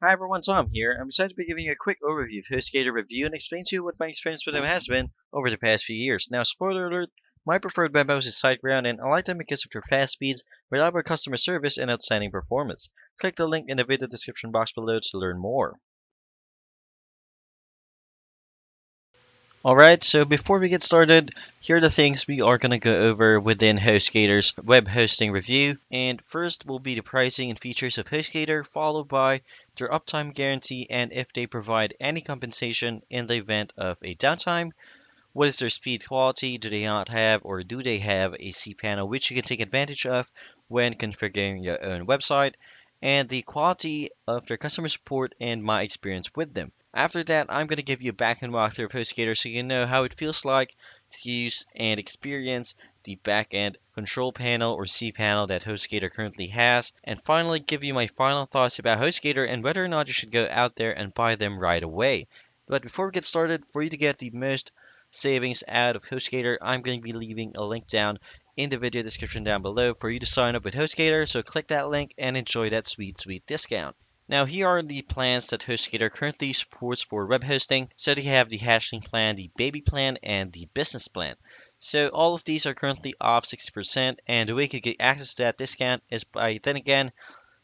Hi everyone, Tom here. I'm excited to be giving you a quick overview of HostGator review and explain to you what my experience with them has been over the past few years. Now, spoiler alert, my preferred web host is SiteGround and I like them because of their fast speeds, reliable customer service, and outstanding performance. Click the link in the video description box below to learn more. Alright, so before we get started, here are the things we are going to go over within HostGator's web hosting review. And first will be the pricing and features of HostGator, followed by their uptime guarantee and if they provide any compensation in the event of a downtime. What is their speed quality? Do they not have or do they have a cPanel which you can take advantage of when configuring your own website? And the quality of their customer support and my experience with them. After that, I'm going to give you a backend walkthrough of HostGator so you know how it feels like to use and experience the backend control panel or cPanel that HostGator currently has. And finally, give you my final thoughts about HostGator and whether or not you should go out there and buy them right away. But before we get started, for you to get the most savings out of HostGator, I'm going to be leaving a link down in the video description down below for you to sign up with HostGator. So click that link and enjoy that sweet, sweet discount. Now here are the plans that HostGator currently supports for web hosting. So they have the hashing plan, the baby plan, and the business plan. So all of these are currently off 60%, and the way you can get access to that discount is by then again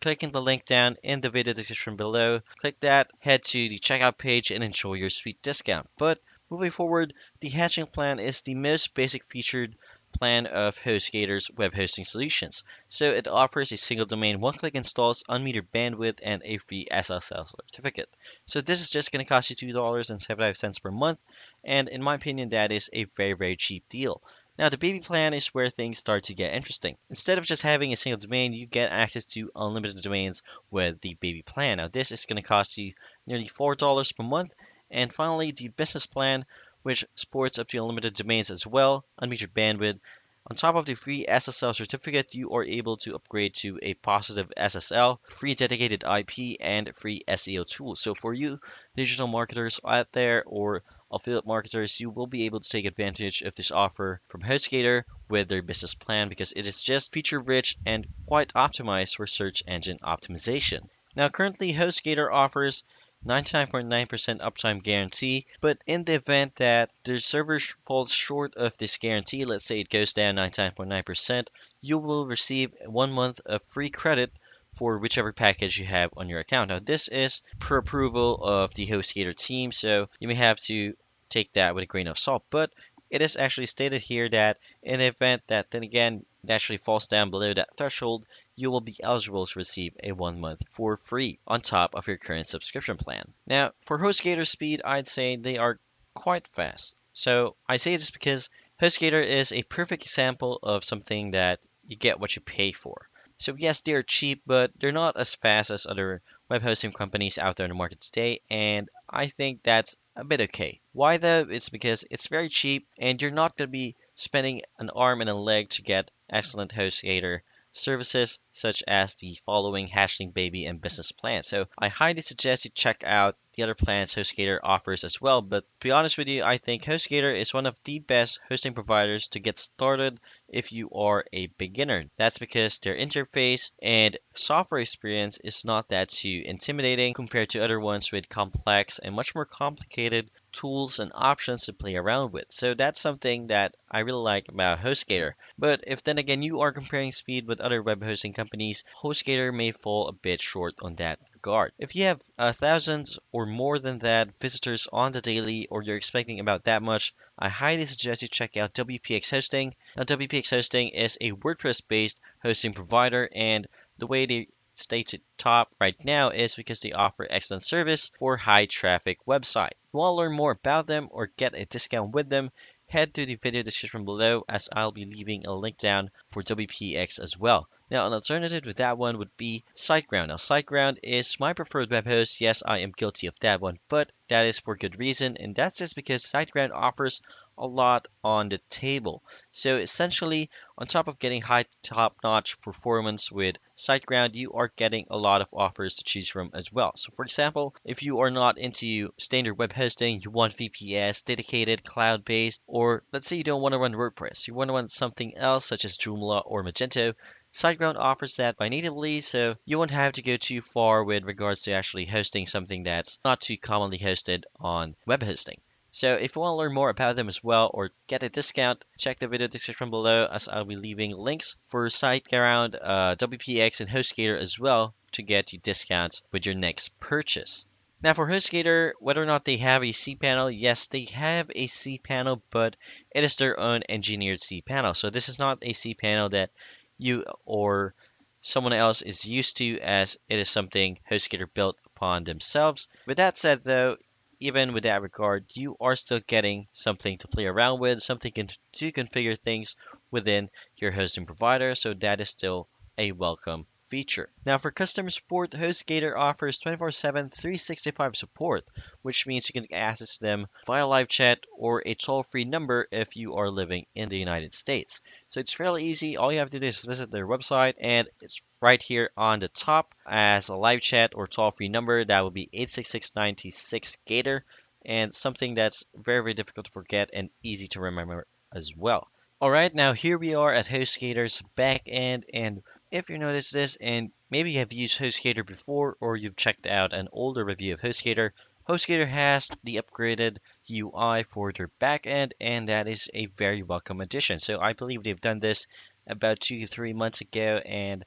clicking the link down in the video description below. Click that, head to the checkout page, and enjoy your sweet discount. But moving forward, the hatching plan is the most basic featured plan of HostGator's web hosting solutions. So it offers a single domain, one-click installs, unmetered bandwidth, and a free SSL certificate. So this is just going to cost you $2.75 per month, and in my opinion, that is a very, very cheap deal. Now, the baby plan is where things start to get interesting. Instead of just having a single domain, you get access to unlimited domains with the baby plan. Now, this is going to cost you nearly $4 per month. And finally, the business plan, which supports up to unlimited domains as well, unmetered bandwidth. On top of the free SSL certificate, you are able to upgrade to a positive SSL, free dedicated IP, and free SEO tools. So for you digital marketers out there or affiliate marketers, you will be able to take advantage of this offer from HostGator with their business plan because it is just feature rich and quite optimized for search engine optimization. Now, currently, HostGator offers 99.9% uptime guarantee, but in the event that the server falls short of this guarantee, let's say it goes down 99.9%, you will receive 1 month of free credit for whichever package you have on your account. Now, this is per approval of the HostGator team, so you may have to take that with a grain of salt. But it is actually stated here that in the event that then again naturally falls down below that threshold, you will be eligible to receive a 1 month for free on top of your current subscription plan. Now, for HostGator speed, I'd say they are quite fast. So I say this because HostGator is a perfect example of something that you get what you pay for. So yes, they're cheap, but they're not as fast as other web hosting companies out there in the market today, and I think that's a bit okay. Why though? It's because it's very cheap, and you're not going to be spending an arm and a leg to get excellent HostGator services such as the following Hashling Baby and Business Plan. So I highly suggest you check out the other plans HostGator offers as well. But to be honest with you, I think HostGator is one of the best hosting providers to get started if you are a beginner. That's because their interface and software experience is not that too intimidating compared to other ones with complex and much more complicated tools and options to play around with. So that's something that I really like about HostGator. But if then again you are comparing speed with other web hosting companies, HostGator may fall a bit short on that regard. If you have thousands or more than that visitors on the daily, or you're expecting about that much, I highly suggest you check out WPX Hosting. Now, WPX Hosting is a WordPress-based hosting provider, and the way they stay to top right now is because they offer excellent service for high traffic websites. If you want to learn more about them or get a discount with them, head to the video description below as I'll be leaving a link down for WPX as well. Now, an alternative to that one would be SiteGround. Now, SiteGround is my preferred web host. Yes, I am guilty of that one, but that is for good reason, and that's just because SiteGround offers a lot on the table. So essentially, on top of getting high top-notch performance with SiteGround, you are getting a lot of offers to choose from as well. So for example, if you are not into standard web hosting, you want VPS, dedicated, cloud-based, or let's say you don't want to run WordPress, you want to run something else such as Joomla or Magento, SiteGround offers that by natively, so you won't have to go too far with regards to actually hosting something that's not too commonly hosted on web hosting. So if you want to learn more about them as well or get a discount, check the video description below as I'll be leaving links for SiteGround, WPX, and HostGator as well to get you discounts with your next purchase. Now for HostGator, whether or not they have a cPanel, yes, they have a cPanel, but it is their own engineered cPanel. So this is not a cPanel that you or someone else is used to, as it is something HostGator built upon themselves. With that said though, even with that regard, you are still getting something to play around with, something to configure things within your hosting provider, so that is still a welcome feature. Now for customer support, HostGator offers 24/7 365 support, which means you can access them via live chat or a toll-free number if you are living in the United States. So it's fairly easy. All you have to do is visit their website, and it's right here on the top as a live chat or toll-free number. That would be 866-96-GATOR, and something that's very, very difficult to forget and easy to remember as well. All right, now here we are at HostGator's back end, and if you notice this and maybe you have used HostGator before or you've checked out an older review of HostGator, HostGator has the upgraded UI for their back end, and that is a very welcome addition. So I believe they've done this about 2 to 3 months ago, and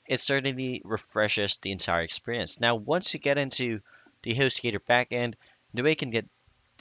it certainly refreshes the entire experience. Now, once you get into the HostGator backend, the way you can get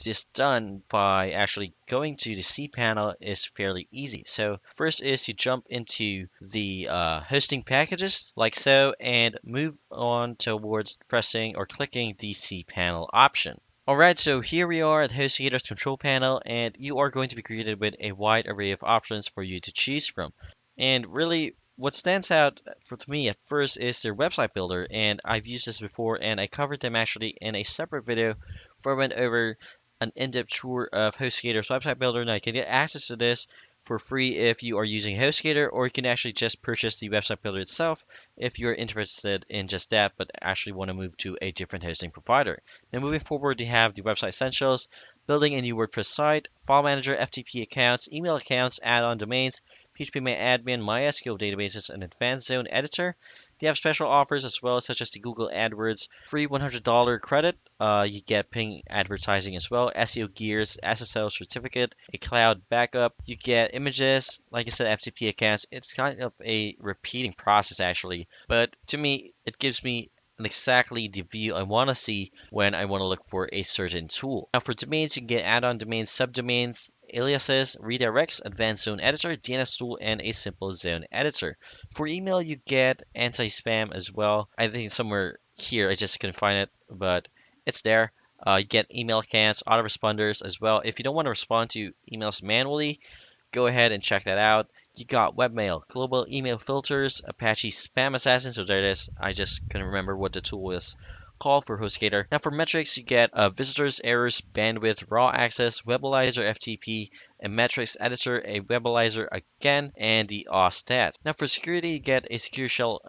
this done by actually going to the cPanel is fairly easy. So first is you jump into the hosting packages like so and move on towards pressing or clicking the cPanel option. Alright, so here we are at HostGator's control panel, and you are going to be greeted with a wide array of options for you to choose from. And really, what stands out for me at first is their website builder, and I've used this before, and I covered them actually in a separate video where I went over an in-depth tour of HostGator's website builder. Now you can get access to this for free if you are using HostGator, or you can actually just purchase the website builder itself if you're interested in just that, but actually want to move to a different hosting provider. Now moving forward, you have the website essentials, building a new WordPress site, file manager, FTP accounts, email accounts, add-on domains, PHPMyAdmin, MySQL databases, and advanced zone editor. They have special offers as well, such as the Google AdWords free $100 credit. You get ping advertising as well, SEO gears, SSL certificate, a cloud backup. You get images, like I said, FTP accounts. It's kind of a repeating process actually, but to me, it gives me exactly the view I want to see when I want to look for a certain tool. Now for domains, you can get add-on domains, subdomains, aliases, redirects, advanced zone editor, DNS tool, and a simple zone editor. For email, you get anti-spam as well. I think somewhere here, I just couldn't find it, but it's there. You get email accounts, autoresponders as well. If you don't want to respond to emails manually, go ahead and check that out. You got webmail, global email filters, Apache Spam Assassin. So there it is. I just couldn't remember what the tool is called for HostGator. Now for metrics, you get visitors, errors, bandwidth, raw access, Webalizer FTP, a metrics editor, a Webalizer again, and the AWS stats. Now for security, you get a secure shell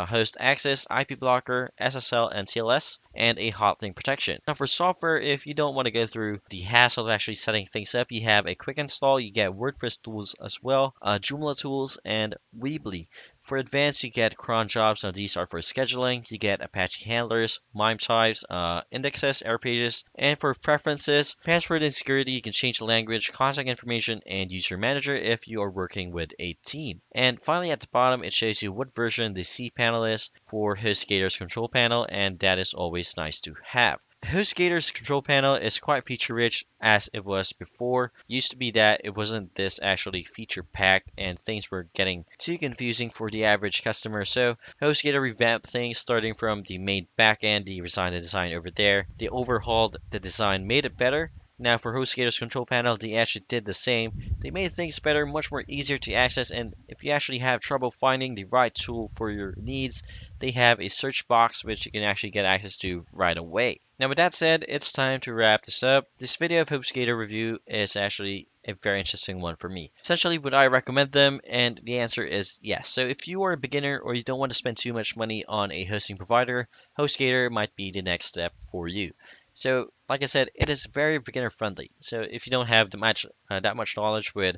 host access, IP blocker, SSL and TLS, and a hotlink protection. Now for software, if you don't want to go through the hassle of actually setting things up, you have a quick install. You get WordPress tools as well, Joomla tools, and Weebly. For advanced, you get cron jobs. Now these are for scheduling. You get Apache handlers, MIME types, indexes, error pages. And for preferences, password and security, you can change the language, contact information, and user manager if you are working with a team. And finally, at the bottom, it shows you what version the cPanel is for HostGator's control panel, and that is always nice to have. HostGator's control panel is quite feature rich as it was before. Used to be that it wasn't this actually feature packed and things were getting too confusing for the average customer. So HostGator revamped things starting from the main backend. They redesigned the design over there. They overhauled the design, made it better. Now for HostGator's control panel, they actually did the same. They made things better, much more easier to access, and if you actually have trouble finding the right tool for your needs, they have a search box which you can actually get access to right away. Now with that said, it's time to wrap this up. This video of HostGator review is actually a very interesting one for me. Essentially, would I recommend them? And the answer is yes. So if you are a beginner or you don't want to spend too much money on a hosting provider, HostGator might be the next step for you. So like I said, it is very beginner friendly. So if you don't have that much knowledge with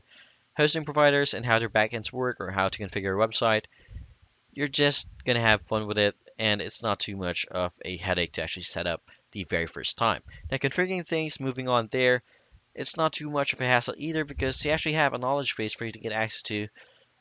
hosting providers and how their backends work or how to configure a website, you're just gonna have fun with it, and it's not too much of a headache to actually set up the very first time. Now, configuring things, moving on there, it's not too much of a hassle either because you actually have a knowledge base for you to get access to,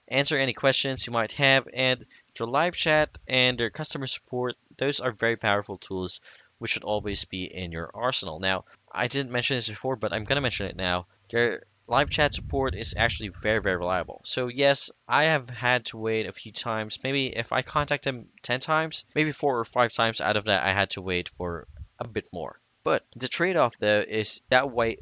answer any questions you might have, and their live chat and their customer support, those are very powerful tools which should always be in your arsenal. Now, I didn't mention this before, but I'm going to mention it now. Their live chat support is actually very, very reliable. So, yes, I have had to wait a few times. Maybe if I contact them 10 times, maybe 4 or 5 times out of that, I had to wait for a bit more. But the trade-off though is that wait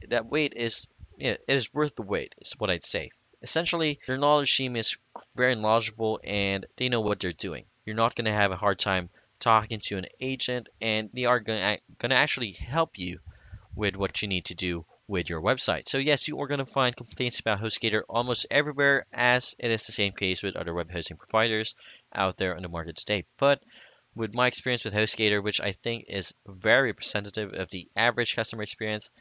is, yeah, it is worth the wait, is what I'd say. Essentially, their knowledge team is very knowledgeable and they know what they're doing. You're not going to have a hard time talking to an agent, and they are going to actually help you with what you need to do with your website. So yes, you are going to find complaints about HostGator almost everywhere, as it is the same case with other web hosting providers out there on the market today. But with my experience with HostGator, which I think is very representative of the average customer experience,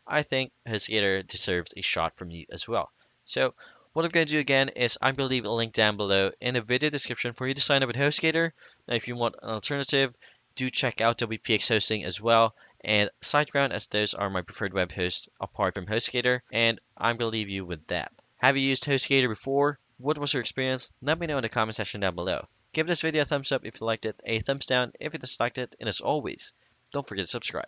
I think HostGator deserves a shot from you as well. So what I'm going to do again is I'm going to leave a link down below in the video description for you to sign up with HostGator. Now, if you want an alternative, do check out WPX Hosting as well and SiteGround, as those are my preferred web hosts apart from HostGator. And I'm going to leave you with that. Have you used HostGator before? What was your experience? Let me know in the comment section down below. Give this video a thumbs up if you liked it, a thumbs down if you disliked it, and as always, don't forget to subscribe.